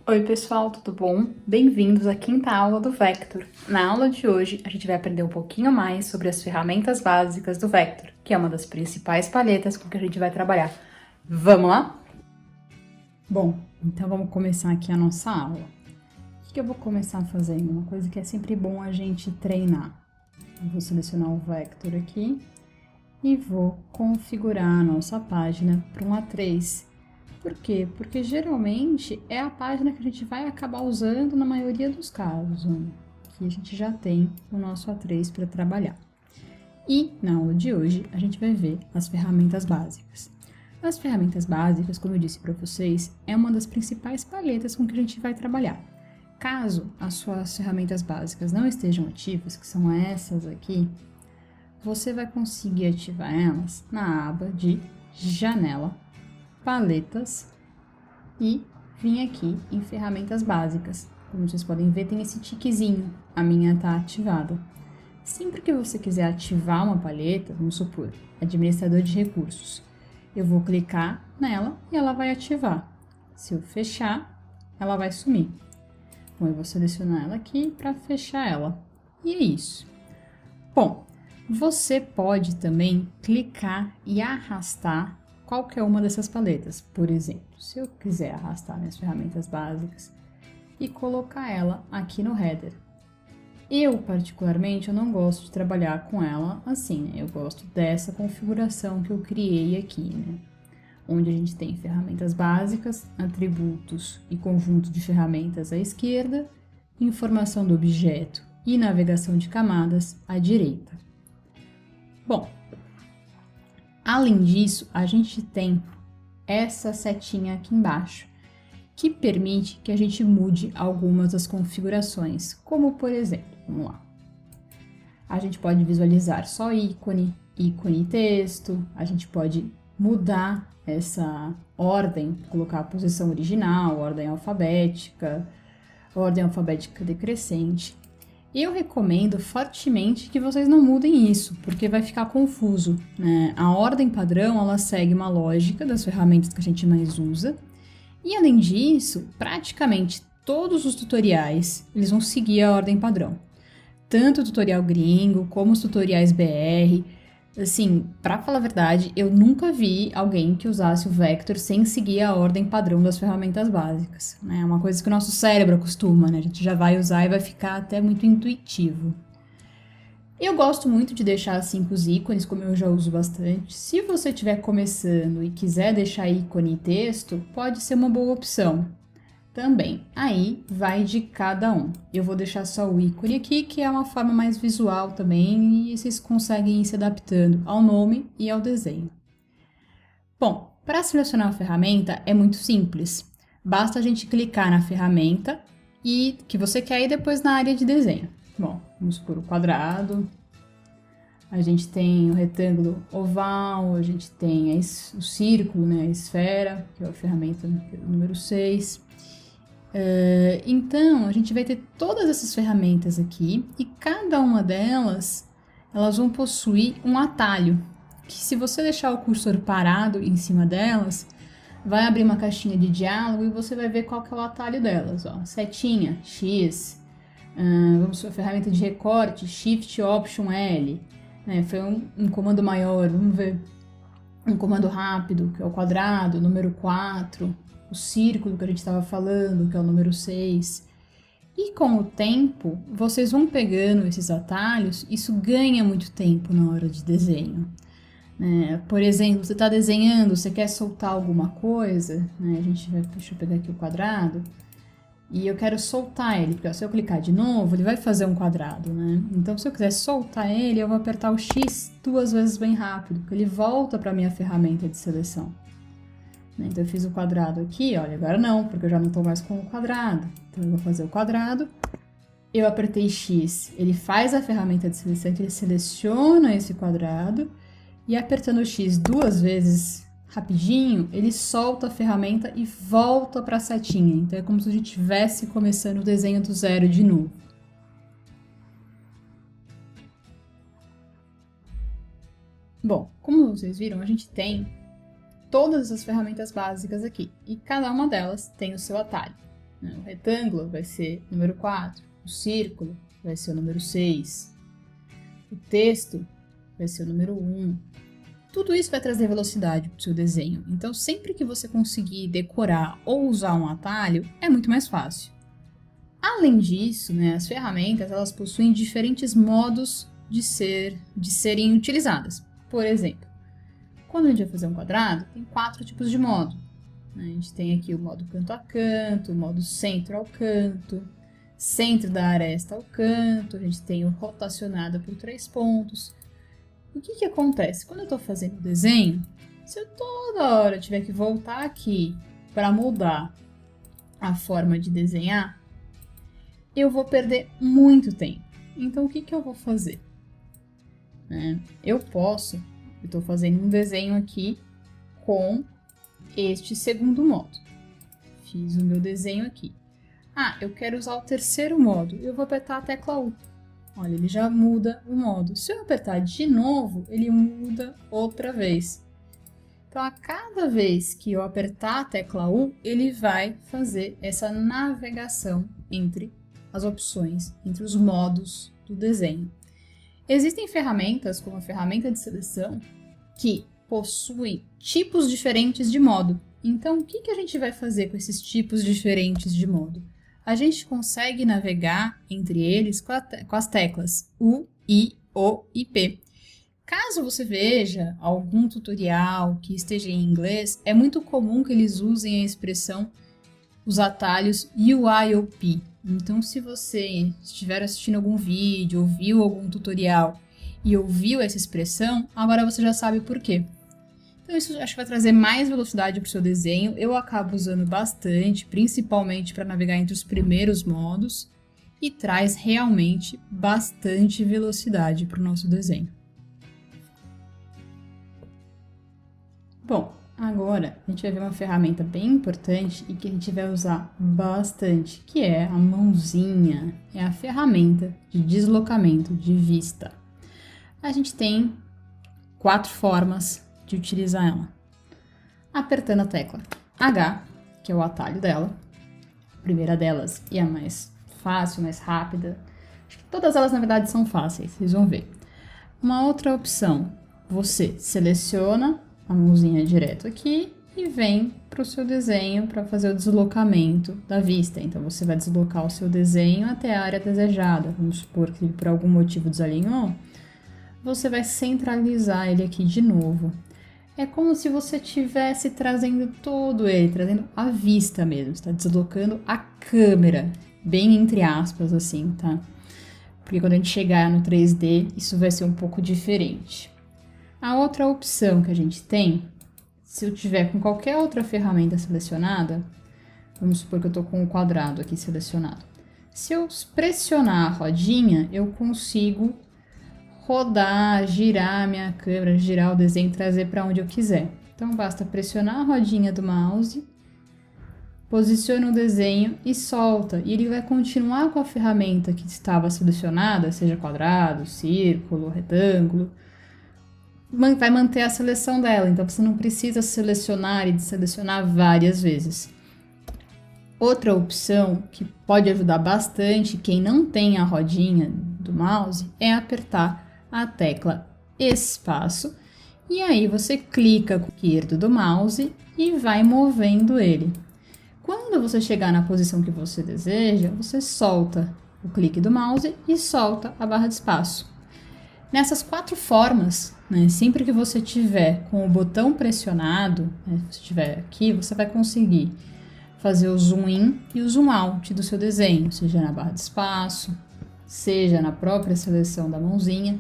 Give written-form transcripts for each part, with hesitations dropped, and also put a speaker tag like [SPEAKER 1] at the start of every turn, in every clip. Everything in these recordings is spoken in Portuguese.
[SPEAKER 1] Oi pessoal, tudo bom? Bem-vindos à quinta aula do Vector. Na aula de hoje, a gente vai aprender um pouquinho mais sobre as ferramentas básicas do Vector, que é uma das principais palhetas com que a gente vai trabalhar. Vamos lá? Bom, então vamos começar aqui a nossa aula. O que eu vou começar fazendo? Uma coisa que é sempre bom a gente treinar. Eu vou selecionar o Vector aqui e vou configurar a nossa página para um A3. Por quê? Porque geralmente é a página que a gente vai acabar usando na maioria dos casos, né? Que a gente já tem o nosso A3 para trabalhar. E na aula de hoje a gente vai ver as ferramentas básicas. As ferramentas básicas, como eu disse para vocês, é uma das principais palhetas com que a gente vai trabalhar. Caso as suas ferramentas básicas não estejam ativas, que são essas aqui, você vai conseguir ativar elas na aba de Janela, Paletas e vim aqui em Ferramentas Básicas. Como vocês podem ver, tem esse tiquezinho, a minha está ativada. Sempre que você quiser ativar uma palheta, vamos supor, Administrador de Recursos, eu vou clicar nela e ela vai ativar. Se eu fechar, ela vai sumir. Então, eu vou selecionar ela aqui para fechar ela. E é isso. Bom, você pode também clicar e arrastar qualquer uma dessas paletas. Por exemplo, se eu quiser arrastar minhas ferramentas básicas e colocar ela aqui no header. Eu, particularmente, eu não gosto de trabalhar com ela assim, né? Eu gosto dessa configuração que eu criei aqui, né? Onde a gente tem ferramentas básicas, atributos e conjunto de ferramentas à esquerda, informação do objeto e navegação de camadas à direita. Bom, além disso, a gente tem essa setinha aqui embaixo, que permite que a gente mude algumas das configurações, como por exemplo, vamos lá, a gente pode visualizar só ícone, ícone e texto, a gente pode mudar essa ordem, colocar a posição original, ordem alfabética decrescente. Eu recomendo fortemente que vocês não mudem isso, porque vai ficar confuso, né? A ordem padrão, ela segue uma lógica das ferramentas que a gente mais usa, e além disso, praticamente todos os tutoriais, eles vão seguir a ordem padrão. Tanto o tutorial gringo, como os tutoriais BR. Assim, pra falar a verdade, eu nunca vi alguém que usasse o Vector sem seguir a ordem padrão das ferramentas básicas, né? É uma coisa que o nosso cérebro acostuma, né? A gente já vai usar e vai ficar até muito intuitivo. Eu gosto muito de deixar assim com os ícones, como eu já uso bastante. Se você estiver começando e quiser deixar ícone e texto, pode ser uma boa opção. Também, aí vai de cada um. Eu vou deixar só o ícone aqui, que é uma forma mais visual também, e vocês conseguem ir se adaptando ao nome e ao desenho. Bom, para selecionar a ferramenta é muito simples. Basta a gente clicar na ferramenta e que você quer ir depois na área de desenho. Bom, vamos por o quadrado. A gente tem o retângulo oval, a gente tem o círculo, né, a esfera, que é a ferramenta número 6. Então, a gente vai ter todas essas ferramentas aqui e cada uma delas, elas vão possuir um atalho, que se você deixar o cursor parado em cima delas, vai abrir uma caixinha de diálogo e você vai ver qual que é o atalho delas, ó. Setinha, X, vamos para a ferramenta de recorte, Shift, Option, L, né? Foi um comando maior, vamos ver um comando rápido, que é o quadrado, número 4, o círculo que a gente estava falando, que é o número 6. E com o tempo, vocês vão pegando esses atalhos, isso ganha muito tempo na hora de desenho. Por exemplo, você está desenhando, você quer soltar alguma coisa, né? Deixa eu pegar aqui o quadrado, e eu quero soltar ele, porque ó, se eu clicar de novo, ele vai fazer um quadrado, né? Então, se eu quiser soltar ele, eu vou apertar o X 2 vezes bem rápido, porque ele volta para a minha ferramenta de seleção. Então, eu fiz o quadrado aqui, olha, agora não, porque eu já não estou mais com o quadrado. Então, eu vou fazer o quadrado, eu apertei X, ele faz a ferramenta de seleção, ele seleciona esse quadrado, e apertando o X 2 vezes rapidinho, ele solta a ferramenta e volta para a setinha. Então, é como se a gente estivesse começando o desenho do zero de novo. Bom, como vocês viram, a gente tem todas as ferramentas básicas aqui, e cada uma delas tem o seu atalho. né? O retângulo vai ser o número 4, o círculo vai ser o número 6, o texto vai ser o número 1. Tudo isso vai trazer velocidade para o seu desenho. Então, sempre que você conseguir decorar ou usar um atalho, é muito mais fácil. Além disso, né, as ferramentas elas possuem diferentes modos de serem utilizadas. Por exemplo, quando a gente vai fazer um quadrado, tem 4 tipos de modo. A gente tem aqui o modo canto a canto, o modo centro ao canto, centro da aresta ao canto, a gente tem o rotacionado por 3 pontos. O que acontece? Quando eu estou fazendo o desenho, se eu toda hora tiver que voltar aqui para mudar a forma de desenhar, eu vou perder muito tempo. Então, o que eu vou fazer? Eu estou fazendo um desenho aqui com este segundo modo. Fiz o meu desenho aqui. Eu quero usar o terceiro modo. Eu vou apertar a tecla U. Olha, ele já muda o modo. Se eu apertar de novo, ele muda outra vez. Então, a cada vez que eu apertar a tecla U, ele vai fazer essa navegação entre as opções, entre os modos do desenho. Existem ferramentas, como a ferramenta de seleção, que possuem tipos diferentes de modo. Então, o que a gente vai fazer com esses tipos diferentes de modo? A gente consegue navegar entre eles com as teclas U, I, O e P. Caso você veja algum tutorial que esteja em inglês, é muito comum que eles usem a expressão, os atalhos UI ou P. Então, se você estiver assistindo algum vídeo, ouviu algum tutorial e ouviu essa expressão, agora você já sabe por quê. Então, isso acho que vai trazer mais velocidade para o seu desenho. Eu acabo usando bastante, principalmente para navegar entre os primeiros modos, e traz realmente bastante velocidade para o nosso desenho. Bom, agora a gente vai ver uma ferramenta bem importante e que a gente vai usar bastante, que é a mãozinha. É a ferramenta de deslocamento de vista. A gente tem 4 formas de utilizar ela. Apertando a tecla H, que é o atalho dela, a primeira delas e a mais fácil, mais rápida. Acho que todas elas, na verdade, são fáceis, vocês vão ver. Uma outra opção, você seleciona a mãozinha direto aqui e vem para o seu desenho para fazer o deslocamento da vista. Então, você vai deslocar o seu desenho até a área desejada. Vamos supor que por algum motivo desalinhou, você vai centralizar ele aqui de novo. É como se você estivesse trazendo todo ele, trazendo a vista mesmo, está deslocando a câmera, bem entre aspas assim, tá? Porque quando a gente chegar no 3D, isso vai ser um pouco diferente. A outra opção que a gente tem, se eu tiver com qualquer outra ferramenta selecionada, vamos supor que eu estou com o quadrado aqui selecionado. Se eu pressionar a rodinha, eu consigo rodar, girar a minha câmera, girar o desenho e trazer para onde eu quiser. Então, basta pressionar a rodinha do mouse, posiciona o desenho e solta. E ele vai continuar com a ferramenta que estava selecionada, seja quadrado, círculo, retângulo. Vai manter a seleção dela, então você não precisa selecionar e desselecionar várias vezes. Outra opção que pode ajudar bastante quem não tem a rodinha do mouse é apertar a tecla espaço e aí você clica com o esquerdo do mouse e vai movendo ele. Quando você chegar na posição que você deseja, você solta o clique do mouse e solta a barra de espaço. Nessas 4 formas, sempre que você tiver com o botão pressionado, se estiver aqui, você vai conseguir fazer o zoom in e o zoom out do seu desenho, seja na barra de espaço, seja na própria seleção da mãozinha.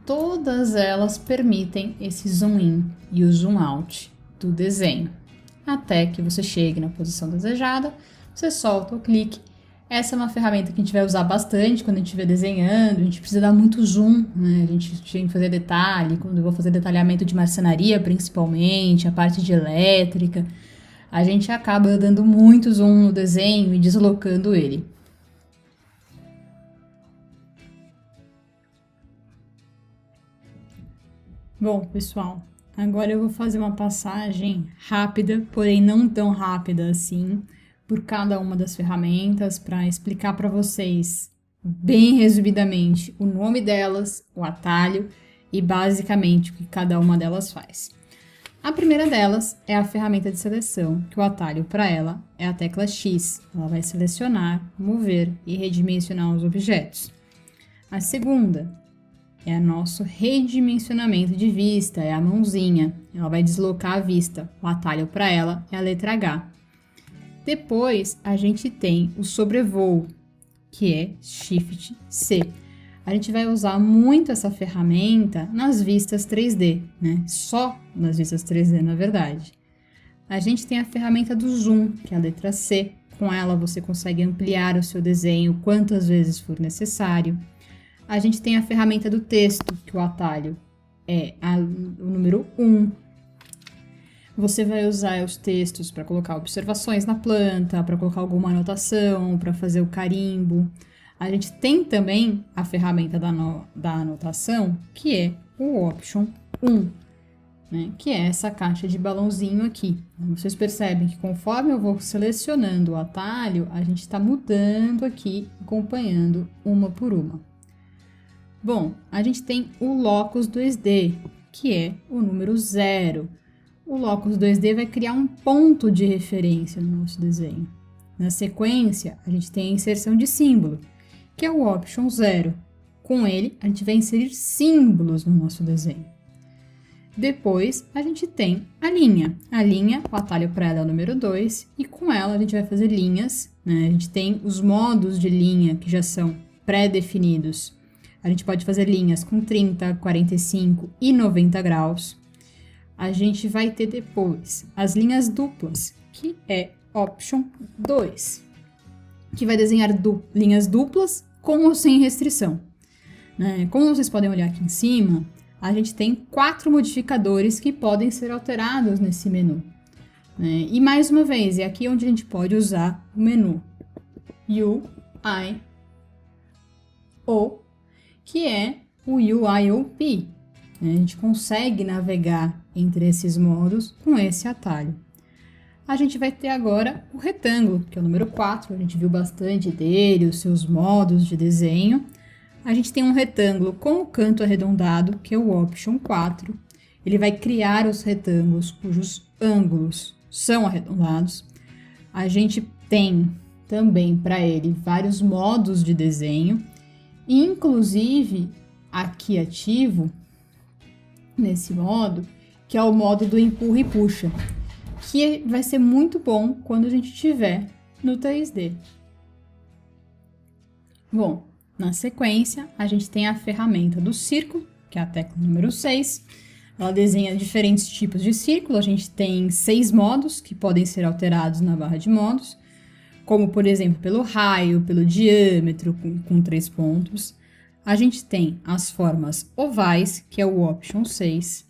[SPEAKER 1] Todas elas permitem esse zoom in e o zoom out do desenho. Até que você chegue na posição desejada, você solta o clique. Essa é uma ferramenta que a gente vai usar bastante quando a gente estiver desenhando, a gente precisa dar muito zoom, A gente tem que fazer detalhe, quando eu vou fazer detalhamento de marcenaria principalmente, a parte de elétrica, a gente acaba dando muito zoom no desenho e deslocando ele. Bom, pessoal, agora eu vou fazer uma passagem rápida, porém não tão rápida assim, por cada uma das ferramentas para explicar para vocês, bem resumidamente, o nome delas, o atalho e basicamente o que cada uma delas faz. A primeira delas é a ferramenta de seleção, que o atalho para ela é a tecla X. Ela vai selecionar, mover e redimensionar os objetos. A segunda é o nosso redimensionamento de vista, é a mãozinha. Ela vai deslocar a vista. O atalho para ela é a letra H. Depois, a gente tem o sobrevoo, que é Shift C. A gente vai usar muito essa ferramenta nas vistas 3D, né? Só nas vistas 3D, na verdade. A gente tem a ferramenta do zoom, que é a letra C. Com ela, você consegue ampliar o seu desenho quantas vezes for necessário. A gente tem a ferramenta do texto, que o atalho é o número 1. Você vai usar os textos para colocar observações na planta, para colocar alguma anotação, para fazer o carimbo. A gente tem também a ferramenta da anotação, que é o Option 1, né? Que é essa caixa de balãozinho aqui. Vocês percebem que conforme eu vou selecionando o atalho, a gente está mudando aqui, acompanhando uma por uma. Bom, a gente tem o Locus 2D, que é o número 0. O Locus 2D vai criar um ponto de referência no nosso desenho. Na sequência, a gente tem a inserção de símbolo, que é o Option 0. Com ele, a gente vai inserir símbolos no nosso desenho. Depois, a gente tem a linha. A linha, o atalho para ela é o número 2, e com ela a gente vai fazer linhas, né? A gente tem os modos de linha que já são pré-definidos. A gente pode fazer linhas com 30, 45 e 90 graus. A gente vai ter depois as linhas duplas, que é Option 2, que vai desenhar linhas duplas com ou sem restrição, né? Como vocês podem olhar aqui em cima, a gente tem 4 modificadores que podem ser alterados nesse menu, né? E mais uma vez, é aqui onde a gente pode usar o menu U, I, O, que é o UIOP. A gente consegue navegar entre esses modos com esse atalho. A gente vai ter agora o retângulo, que é o número 4, a gente viu bastante dele, os seus modos de desenho. A gente tem um retângulo com o canto arredondado, que é o Option 4. Ele vai criar os retângulos cujos ângulos são arredondados. A gente tem também para ele vários modos de desenho, inclusive aqui ativo, nesse modo, que é o modo do empurra e puxa, que vai ser muito bom quando a gente estiver no 3D. Bom, na sequência, a gente tem a ferramenta do círculo, que é a tecla número 6. Ela desenha diferentes tipos de círculo. A gente tem 6 modos que podem ser alterados na barra de modos, como, por exemplo, pelo raio, pelo diâmetro, com 3 pontos. A gente tem as formas ovais, que é o Option 6.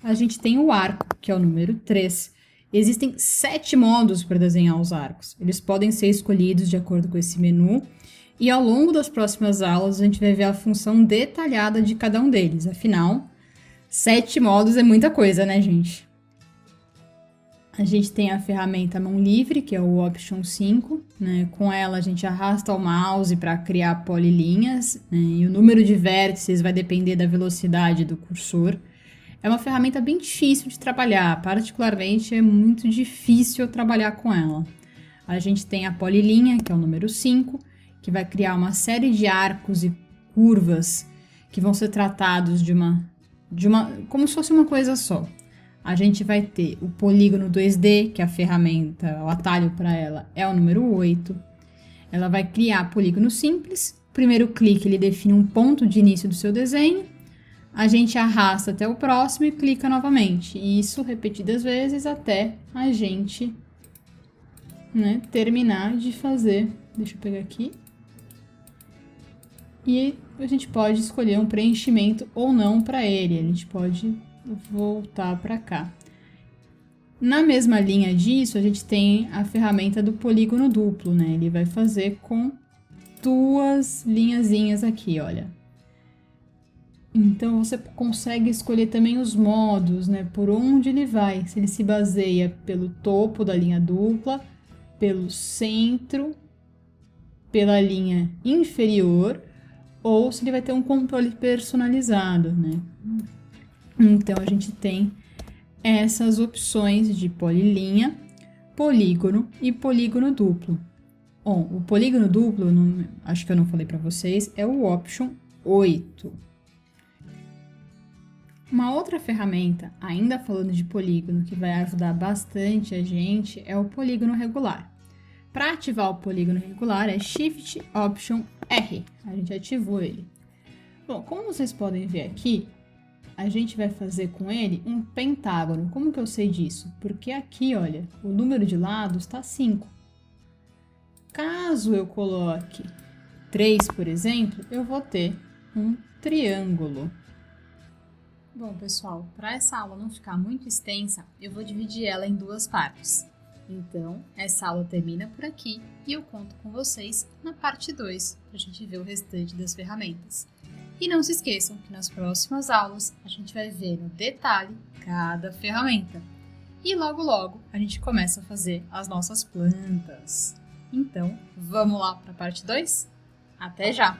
[SPEAKER 1] A gente tem o arco, que é o número 3. Existem 7 modos para desenhar os arcos. Eles podem ser escolhidos de acordo com esse menu. E ao longo das próximas aulas, a gente vai ver a função detalhada de cada um deles. Afinal, 7 modos é muita coisa, né, gente? A gente tem a ferramenta mão livre, que é o Option 5, né? Com ela a gente arrasta o mouse para criar polilinhas, né? E o número de vértices vai depender da velocidade do cursor. É uma ferramenta bem difícil de trabalhar, particularmente é muito difícil trabalhar com ela. A gente tem a polilinha, que é o número 5, que vai criar uma série de arcos e curvas que vão ser tratados como se fosse uma coisa só. A gente vai ter o polígono 2D, que é a ferramenta, o atalho para ela é o número 8. Ela vai criar polígono simples. Primeiro clique, ele define um ponto de início do seu desenho. A gente arrasta até o próximo e clica novamente. E isso repetidas vezes até a gente, né, terminar de fazer. Deixa eu pegar aqui. E a gente pode escolher um preenchimento ou não para ele. A gente pode voltar para cá. Na mesma linha disso, a gente tem a ferramenta do polígono duplo, né? Ele vai fazer com 2 linhazinhas aqui, olha. Então, você consegue escolher também os modos, né? Por onde ele vai. Se ele se baseia pelo topo da linha dupla pelo centro, pela linha inferior, ou se ele vai ter um controle personalizado, né? Então, a gente tem essas opções de polilinha, polígono e polígono duplo. Bom, o polígono duplo, acho que eu não falei para vocês, é o Option 8. Uma outra ferramenta, ainda falando de polígono, que vai ajudar bastante a gente, é o polígono regular. Para ativar o polígono regular é Shift Option R. A gente ativou ele. Bom, como vocês podem ver aqui, a gente vai fazer com ele um pentágono. Como que eu sei disso? Porque aqui, olha, o número de lados está 5. Caso eu coloque 3, por exemplo, eu vou ter um triângulo. Bom, pessoal, para essa aula não ficar muito extensa, eu vou dividir ela em 2 partes. Então, essa aula termina por aqui e eu conto com vocês na parte 2, para a gente ver o restante das ferramentas. E não se esqueçam que nas próximas aulas a gente vai ver no detalhe cada ferramenta. E logo logo a gente começa a fazer as nossas plantas. Então, vamos lá para a parte 2? Até já!